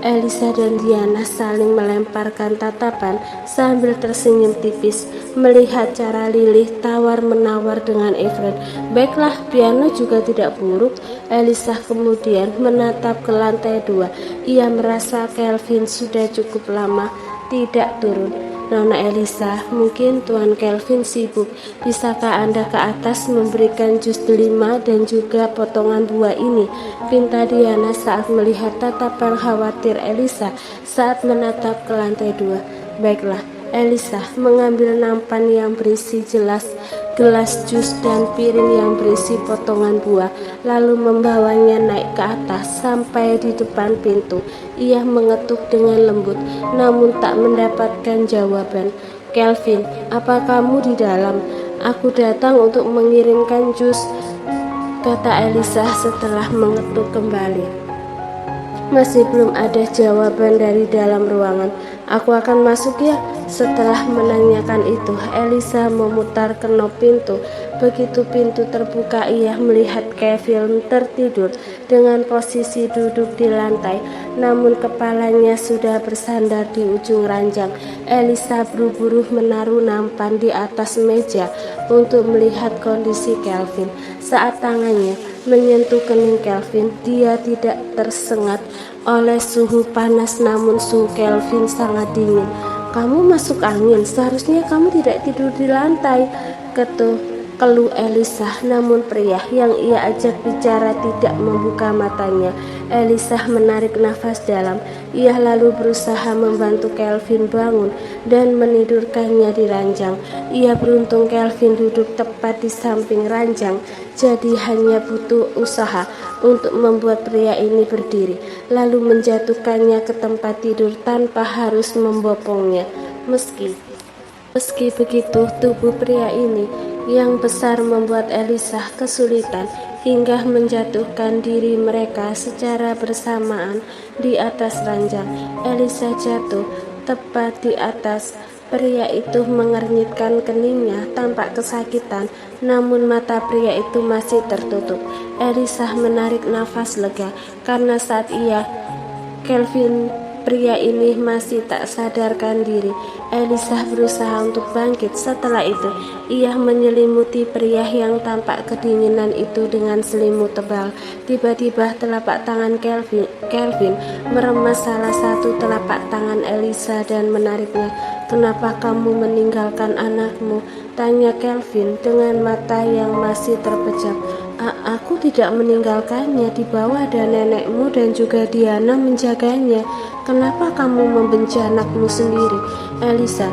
Elisa dan Diana saling melemparkan tatapan sambil tersenyum tipis melihat cara Lilih tawar-menawar dengan Efren. Baiklah, piano juga tidak buruk. Elisa kemudian menatap ke lantai 2. Ia merasa Kelvin sudah cukup lama tidak turun. Nona Elisa, mungkin Tuan Kelvin sibuk. Bisakah Anda ke atas memberikan jus delima dan juga potongan buah ini? Pinta Diana saat melihat tatapan khawatir Elisa saat menatap ke lantai 2. Baiklah, Elisa mengambil nampan yang berisi gelas jus dan piring yang berisi potongan buah, lalu membawanya naik ke atas sampai di depan pintu. Ia mengetuk dengan lembut, namun tak mendapatkan jawaban. Kelvin, apa kamu di dalam? Aku datang untuk mengirimkan jus, kata Elisa setelah mengetuk kembali. Masih belum ada jawaban dari dalam ruangan. Aku akan masuk ya. Setelah menanyakan itu, Elisa memutar kenop pintu. Begitu pintu terbuka, ia melihat Kevin tertidur dengan posisi duduk di lantai, namun kepalanya sudah bersandar di ujung ranjang. Elisa buru-buru menaruh nampan di atas meja untuk melihat kondisi Kelvin. Saat tangannya menyentuh kening Kelvin, dia tidak tersengat oleh suhu panas, namun suhu Kelvin sangat dingin. Kamu masuk angin, seharusnya kamu tidak tidur di lantai, keluh Elisa. Namun pria yang ia ajak bicara tidak membuka matanya. Elisa menarik nafas dalam. Ia lalu berusaha membantu Kelvin bangun dan menidurkannya di ranjang. Ia beruntung Kelvin duduk tepat di samping ranjang, jadi hanya butuh usaha untuk membuat pria ini berdiri, lalu menjatuhkannya ke tempat tidur tanpa harus membopongnya. Meski begitu, tubuh pria ini yang besar membuat Elisa kesulitan hingga menjatuhkan diri mereka secara bersamaan di atas ranjang. Elisa jatuh tepat di atas. Pria itu mengernyitkan keningnya tampak kesakitan, namun mata pria itu masih tertutup. Elisa menarik nafas lega karena saat Kelvin pria ini masih tak sadarkan diri. Elisa berusaha untuk bangkit. Setelah itu, ia menyelimuti pria yang tampak kedinginan itu dengan selimut tebal. Tiba-tiba telapak tangan Kelvin meremas salah satu telapak tangan Elisa dan menariknya. Kenapa kamu meninggalkan anakmu? Tanya Kelvin dengan mata yang masih terpejam. Aku tidak meninggalkannya. Di bawah ada nenekmu dan juga Diana menjaganya. Kenapa kamu membenci anakmu sendiri? Elisa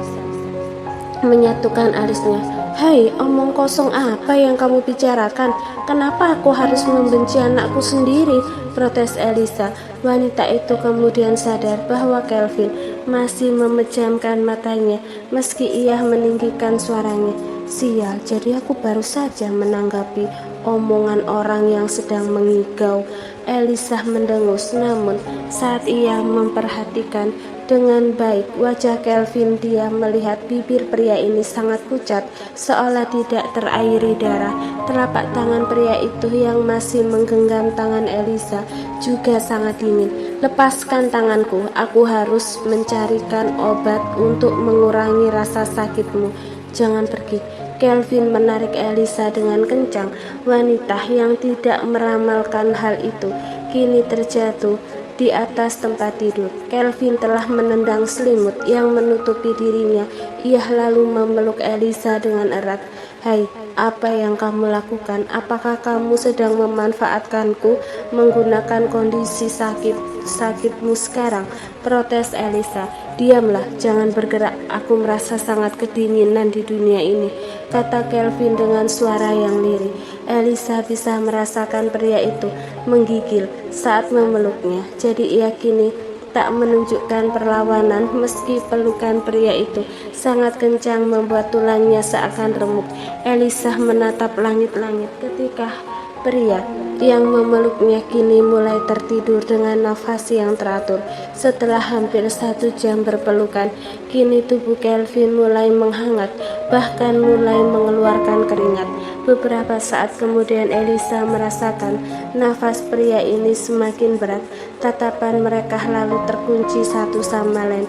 menyatukan alisnya. Hai, omong kosong apa yang kamu bicarakan? Kenapa aku harus membenci anakku sendiri? Protes Elisa. Wanita itu kemudian sadar bahwa Kelvin masih memejamkan matanya meski ia meninggikan suaranya. Sial, jadi aku baru saja menanggapi omongan orang yang sedang mengigau. Elisa mendengus, namun saat ia memperhatikan dengan baik wajah Kelvin, dia melihat bibir pria ini sangat pucat, seolah tidak terairi darah. Telapak tangan pria itu yang masih menggenggam tangan Elisa juga sangat dingin. Lepaskan tanganku, aku harus mencarikan obat untuk mengurangi rasa sakitmu. Jangan pergi. Kelvin menarik Elisa dengan kencang. Wanita yang tidak meramalkan hal itu kini terjatuh di atas tempat tidur. Kelvin telah menendang selimut yang menutupi dirinya. Ia lalu memeluk Elisa dengan erat. Hai, apa yang kamu lakukan? Apakah kamu sedang memanfaatkanku menggunakan kondisi sakitmu sekarang? Protes Elisa. Diamlah, jangan bergerak. Aku merasa sangat kedinginan di dunia ini, kata Kelvin dengan suara yang lirih. Elisa bisa merasakan pria itu menggigil saat memeluknya, jadi ia kini tak menunjukkan perlawanan meski pelukan pria itu sangat kencang membuat tulangnya seakan remuk. Elisa menatap langit-langit ketika pria yang memeluknya kini mulai tertidur dengan nafas yang teratur. Setelah hampir 1 jam berpelukan, kini tubuh Kelvin mulai menghangat, bahkan mulai mengeluarkan keringat. Beberapa saat kemudian Elisa merasakan nafas pria ini semakin berat. Tatapan mereka lalu terkunci satu sama lain.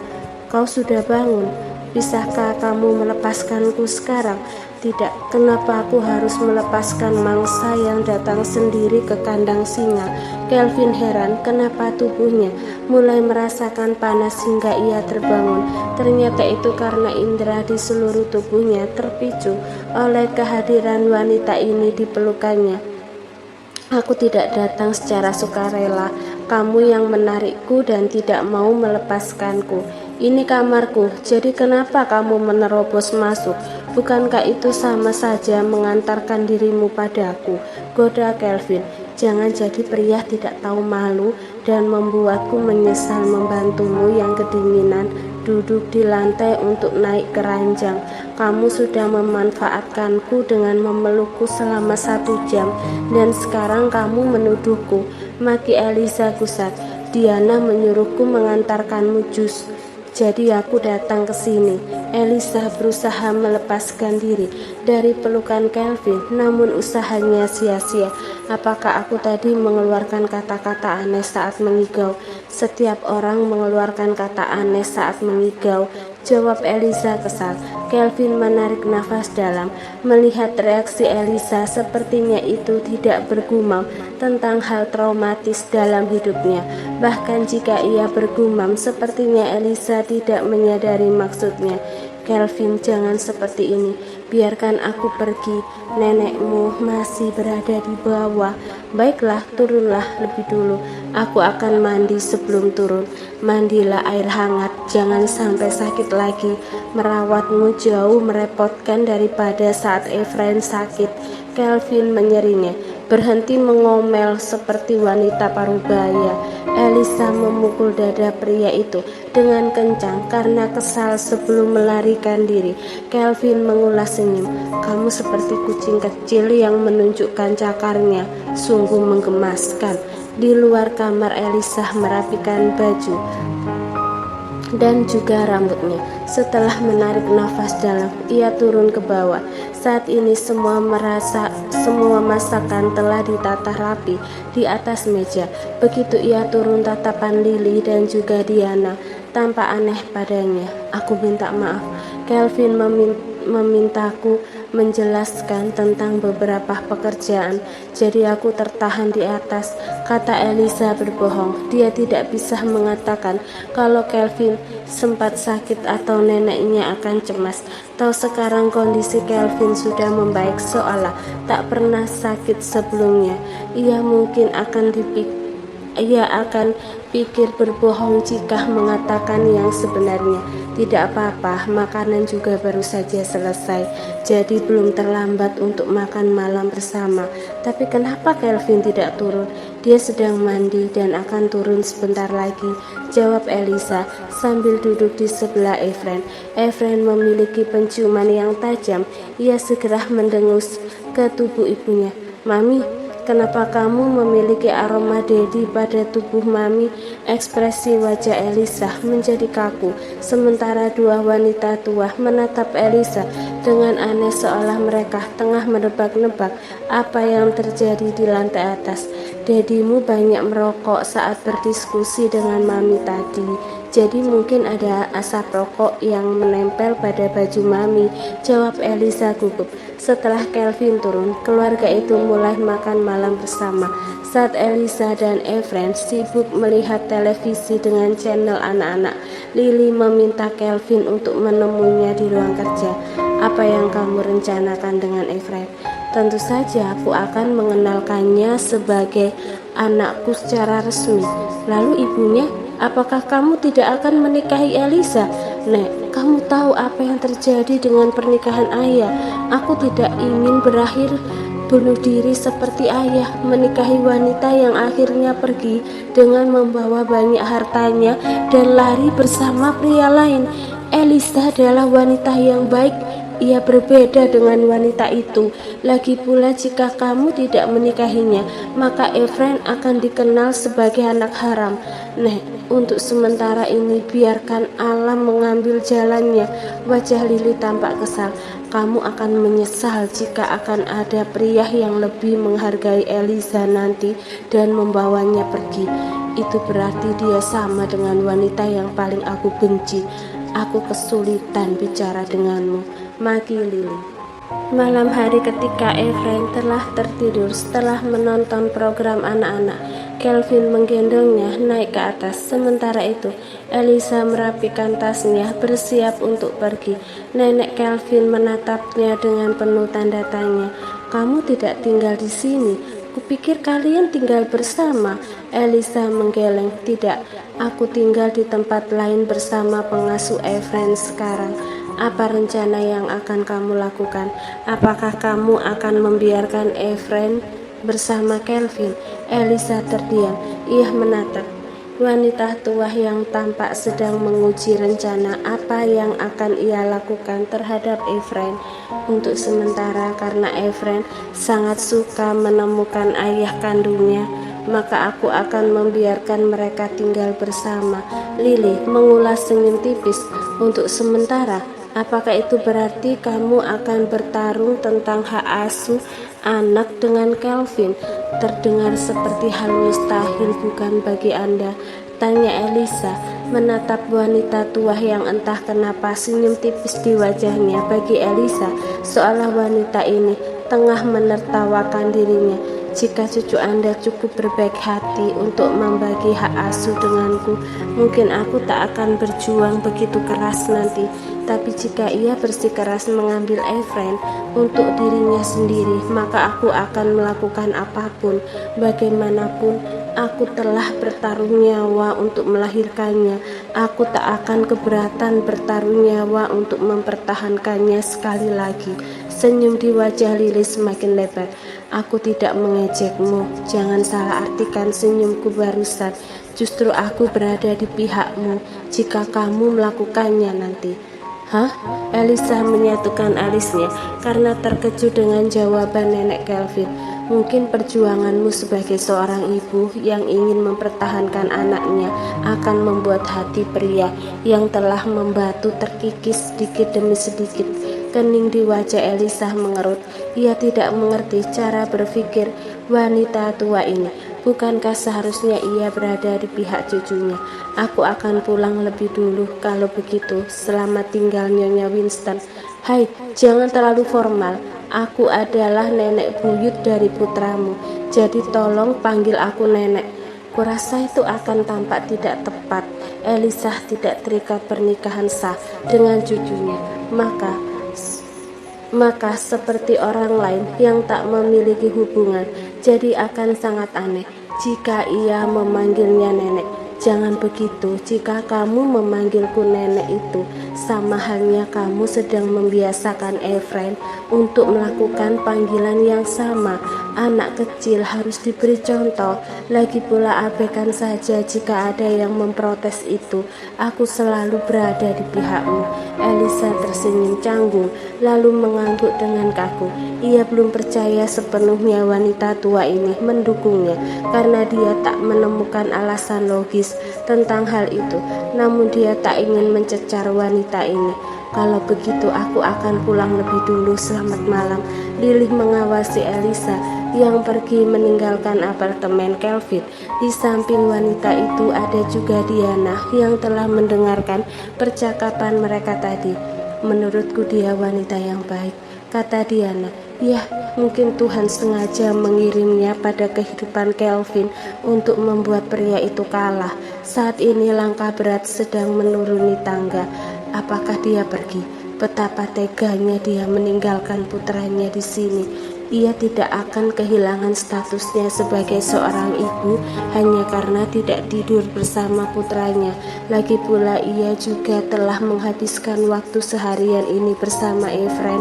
"Kau sudah bangun? Bisakah kamu melepaskanku sekarang?" "Tidak, kenapa aku harus melepaskan mangsa yang datang sendiri ke kandang singa?" Kelvin heran kenapa tubuhnya mulai merasakan panas hingga ia terbangun. Ternyata itu karena indera di seluruh tubuhnya terpicu oleh kehadiran wanita ini di pelukannya. "Aku tidak datang secara sukarela. Kamu yang menarikku dan tidak mau melepaskanku. Ini kamarku, jadi kenapa kamu menerobos masuk? Bukankah itu sama saja mengantarkan dirimu padaku?" goda Kelvin. "Jangan jadi pria tidak tahu malu dan membuatku menyesal membantumu yang kedinginan duduk di lantai untuk naik ke ranjang. Kamu sudah memanfaatkanku dengan memelukku selama 1 jam, dan sekarang kamu menuduhku," maki Elisa gusar. "Diana menyuruhku mengantarkanmu jus. Jadi aku datang ke sini." Elisa berusaha melepaskan diri dari pelukan Kelvin, namun usahanya sia-sia. "Apakah aku tadi mengeluarkan kata-kata aneh saat mengigau?" "Setiap orang mengeluarkan kata aneh saat mengigau," jawab Elisa kesal. Kelvin menarik nafas dalam. Melihat reaksi Elisa, sepertinya itu tidak bergumam tentang hal traumatis dalam hidupnya. Bahkan jika ia bergumam, sepertinya Elisa tidak menyadari maksudnya. "Kelvin, jangan seperti ini. Biarkan aku pergi. Nenekmu masih berada di bawah." "Baiklah, turunlah lebih dulu. Aku akan mandi sebelum turun." "Mandilah air hangat. Jangan sampai sakit lagi. Merawatmu jauh merepotkan daripada saat Efrain sakit." Kelvin menyeringai. "Berhenti mengomel seperti wanita parubaya." Elisa memukul dada pria itu dengan kencang karena kesal sebelum melarikan diri. Kelvin mengulas senyum. "Kamu seperti kucing kecil yang menunjukkan cakarnya. Sungguh menggemaskan." Di luar kamar, Elisa merapikan baju dan juga rambutnya. Setelah menarik nafas dalam, ia turun ke bawah. Saat ini semua masakan telah ditata rapi di atas meja. Begitu ia turun, tatapan Lily dan juga Diana tampak aneh padanya. "Aku minta maaf. Kelvin memintaku menjelaskan tentang beberapa pekerjaan, jadi aku tertahan di atas," kata Elisa berbohong. Dia tidak bisa mengatakan kalau Kelvin sempat sakit atau neneknya akan cemas. Tahu sekarang kondisi Kelvin sudah membaik seolah tak pernah sakit sebelumnya. Ia akan pikir berbohong jika mengatakan yang sebenarnya. "Tidak apa-apa, makanan juga baru saja selesai, jadi belum terlambat untuk makan malam bersama." "Tapi kenapa Kelvin tidak turun?" "Dia sedang mandi dan akan turun sebentar lagi," jawab Elisa sambil duduk di sebelah Efrain. Efrain memiliki penciuman yang tajam. Ia segera mendengus ke tubuh ibunya. "Mami, kenapa kamu memiliki aroma Dedi pada tubuh Mami?" Ekspresi wajah Elisa menjadi kaku, sementara dua wanita tua menatap Elisa dengan aneh seolah mereka tengah menebak-nebak apa yang terjadi di lantai atas. "Dedimu banyak merokok saat berdiskusi dengan Mami tadi, jadi mungkin ada asap rokok yang menempel pada baju Mami," jawab Elisa gugup. Setelah Kelvin turun, keluarga itu mulai makan malam bersama. Saat Elisa dan Efrain sibuk melihat televisi dengan channel anak-anak, Lily meminta Kelvin untuk menemuinya di ruang kerja. "Apa yang kamu rencanakan dengan Efrain?" "Tentu saja aku akan mengenalkannya sebagai anakku secara resmi." "Lalu ibunya? Apakah kamu tidak akan menikahi Elisa?" "Nek, kamu tahu apa yang terjadi dengan pernikahan ayah. Aku tidak ingin berakhir bunuh diri seperti ayah, menikahi wanita yang akhirnya pergi dengan membawa banyak hartanya dan lari bersama pria lain. Elisa adalah wanita yang baik ia berbeda dengan wanita itu. Lagi pula jika kamu tidak menikahinya, maka Efrain akan dikenal sebagai anak haram. Nek, untuk sementara ini biarkan alam mengambil jalannya. Wajah Lily tampak kesal. Kamu akan menyesal jika akan ada pria yang lebih menghargai Eliza nanti dan membawanya pergi. Itu berarti dia sama dengan wanita yang paling aku benci. Aku kesulitan bicara denganmu, maki Lily. Malam hari ketika Efrain telah tertidur setelah menonton program anak-anak, Kelvin menggendongnya naik ke atas. Sementara itu, Eliza merapikan tasnya bersiap untuk pergi. Nenek Kelvin menatapnya dengan penuh tanda tanya. Kamu tidak tinggal di sini? Kupikir kalian tinggal bersama. Eliza menggeleng. Tidak, aku tinggal di tempat lain bersama pengasuh Efrain sekarang. Apa rencana yang akan kamu lakukan? Apakah kamu akan membiarkan Efrain bersama Kelvin? Eliza terdiam. Ia menatap wanita tua yang tampak sedang menguji rencana apa yang akan ia lakukan terhadap Efrain. Untuk sementara, karena Efrain sangat suka menemukan ayah kandungnya, maka aku akan membiarkan mereka tinggal bersama. Lily mengulas senyum tipis. Untuk sementara, apakah itu berarti kamu akan bertarung tentang hak asuh anak dengan Kelvin? Terdengar seperti hal mustahil, bukan bagi Anda? Tanya Eliza, menatap wanita tua yang entah kenapa senyum tipis di wajahnya. Bagi Eliza, seolah wanita ini tengah menertawakan dirinya. Jika cucu Anda cukup berbaik hati untuk membagi hak asuh denganku, mungkin aku tak akan berjuang begitu keras nanti. Tapi jika ia bersikeras mengambil Efrain untuk dirinya sendiri, maka aku akan melakukan apapun. Bagaimanapun, aku telah bertaruh nyawa untuk melahirkannya. Aku tak akan keberatan bertaruh nyawa untuk mempertahankannya sekali lagi. Senyum di wajah Lily semakin lebar. Aku tidak mengejekmu. Jangan salah artikan senyumku barusan. Justru aku berada di pihakmu jika kamu melakukannya nanti. Hah? Eliza menyatukan alisnya karena terkejut dengan jawaban nenek Kelvin. Mungkin perjuanganmu sebagai seorang ibu yang ingin mempertahankan anaknya akan membuat hati pria yang telah membatu terkikis sedikit demi sedikit. Kening di wajah Eliza mengerut. Ia tidak mengerti cara berpikir wanita tua ini. Bukankah seharusnya ia berada di pihak cucunya? Aku akan pulang lebih dulu. Kalau begitu, selamat tinggal Nyonya Winston. Hai, jangan terlalu formal. Aku adalah nenek buyut dari putramu. Jadi tolong panggil aku nenek. Kurasa itu akan tampak tidak tepat. Eliza tidak terikat pernikahan sah dengan cucunya. Maka seperti orang lain yang tak memiliki hubungan, jadi akan sangat aneh jika ia memanggilnya nenek. Jangan begitu. Jika kamu memanggilku nenek, itu sama halnya kamu sedang membiasakan Efrain untuk melakukan panggilan yang sama. Anak kecil harus diberi contoh. Lagi pula abaikan saja jika ada yang memprotes itu. Aku selalu berada di pihakmu. Eliza tersenyum canggung lalu mengangguk dengan kaku. Ia belum percaya sepenuhnya wanita tua ini mendukungnya karena dia tak menemukan alasan logis tentang hal itu. Namun dia tak ingin mencecar wanita ini. Kalau begitu aku akan pulang lebih dulu. Selamat malam. Lily mengawasi Eliza yang pergi meninggalkan apartemen Kelvin. Di samping wanita itu ada juga Diana yang telah mendengarkan percakapan mereka tadi. Menurutku dia wanita yang baik, kata Diana. Ya, mungkin Tuhan sengaja mengirimnya pada kehidupan Kelvin untuk membuat pria itu kalah. Saat ini langkah berat sedang menuruni tangga. Apakah dia pergi? Betapa teganya dia meninggalkan putranya di sini. Ia tidak akan kehilangan statusnya sebagai seorang ibu hanya karena tidak tidur bersama putranya. Lagi pula ia juga telah menghabiskan waktu seharian ini bersama Efrain.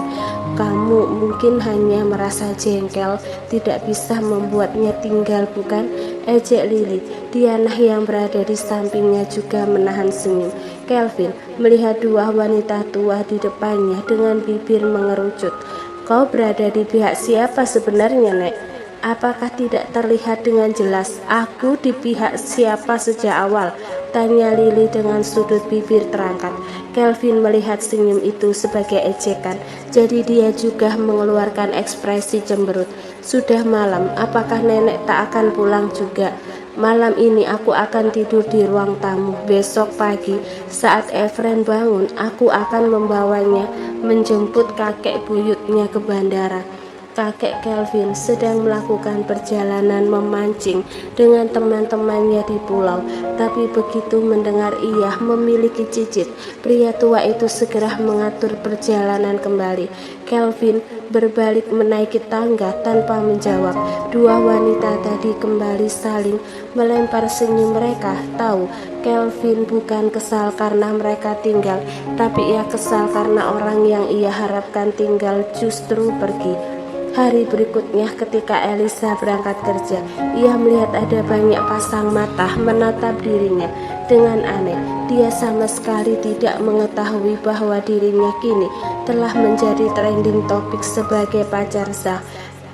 Kamu mungkin hanya merasa jengkel, tidak bisa membuatnya tinggal, bukan? Ejek Lily. Diana yang berada di sampingnya juga menahan senyum. Kelvin melihat dua wanita tua di depannya dengan bibir mengerucut. Kau berada di pihak siapa sebenarnya, Nek? Apakah tidak terlihat dengan jelas? Aku di pihak siapa sejak awal? Tanya Lily dengan sudut bibir terangkat. Kelvin melihat senyum itu sebagai ejekan, jadi dia juga mengeluarkan ekspresi cemberut. Sudah malam, apakah nenek tak akan pulang juga? Malam ini aku akan tidur di ruang tamu. Besok pagi saat Efren bangun, aku akan membawanya menjemput kakek buyutnya ke bandara. Kakek Kelvin sedang melakukan perjalanan memancing dengan teman-temannya di pulau, tapi begitu mendengar ia memiliki cicit, pria tua itu segera mengatur perjalanan kembali. Kelvin berbalik menaiki tangga tanpa menjawab. Dua wanita tadi kembali saling melempar senyum. Mereka tahu Kelvin bukan kesal karena mereka tinggal, tapi ia kesal karena orang yang ia harapkan tinggal justru pergi. Hari berikutnya ketika Elisa berangkat kerja, ia melihat ada banyak pasang mata menatap dirinya dengan aneh. Dia sama sekali tidak mengetahui bahwa dirinya kini telah menjadi trending topik sebagai pacar sah.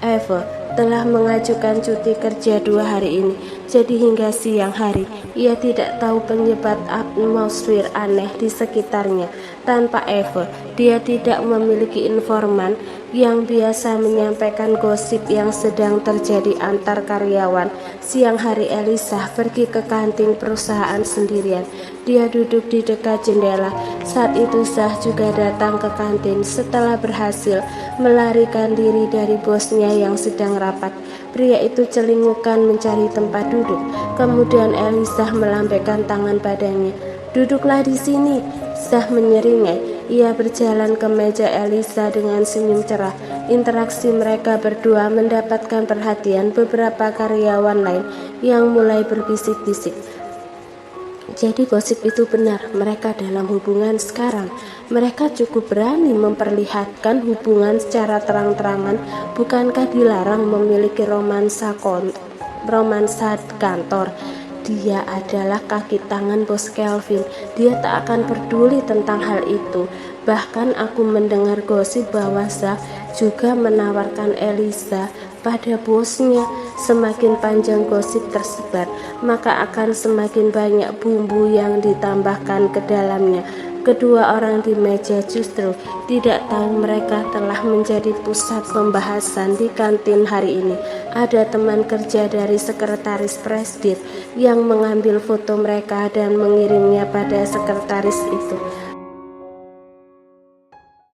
Eva telah mengajukan cuti kerja 2 hari ini, jadi hingga siang hari ia tidak tahu penyebab atmosfer aneh di sekitarnya. Tanpa Eva, dia tidak memiliki informan yang biasa menyampaikan gosip yang sedang terjadi antar karyawan. Siang hari Elisa pergi ke kantin perusahaan sendirian. Dia duduk di dekat jendela. Saat itu Zah juga datang ke kantin setelah berhasil melarikan diri dari bosnya yang sedang rapat. Pria itu celingukan mencari tempat duduk. Kemudian Elisa melambaikan tangan padanya. Duduklah di sini. Zah menyeringai. Ia berjalan ke meja Elisa dengan senyum cerah. Interaksi mereka berdua mendapatkan perhatian beberapa karyawan lain yang mulai berbisik-bisik. Jadi gosip itu benar, mereka dalam hubungan sekarang. Mereka cukup berani memperlihatkan hubungan secara terang-terangan. Bukankah dilarang memiliki romansa kantor? Dia adalah kaki tangan bos Kelvin. Dia tak akan peduli tentang hal itu. Bahkan aku mendengar gosip bahwa Zah juga menawarkan Elisa pada bosnya. Semakin panjang gosip tersebar, maka akan semakin banyak bumbu yang ditambahkan ke dalamnya. Kedua orang di meja justru tidak tahu mereka telah menjadi pusat pembahasan di kantin hari ini. Ada teman kerja dari sekretaris presiden yang mengambil foto mereka dan mengirimnya pada sekretaris itu.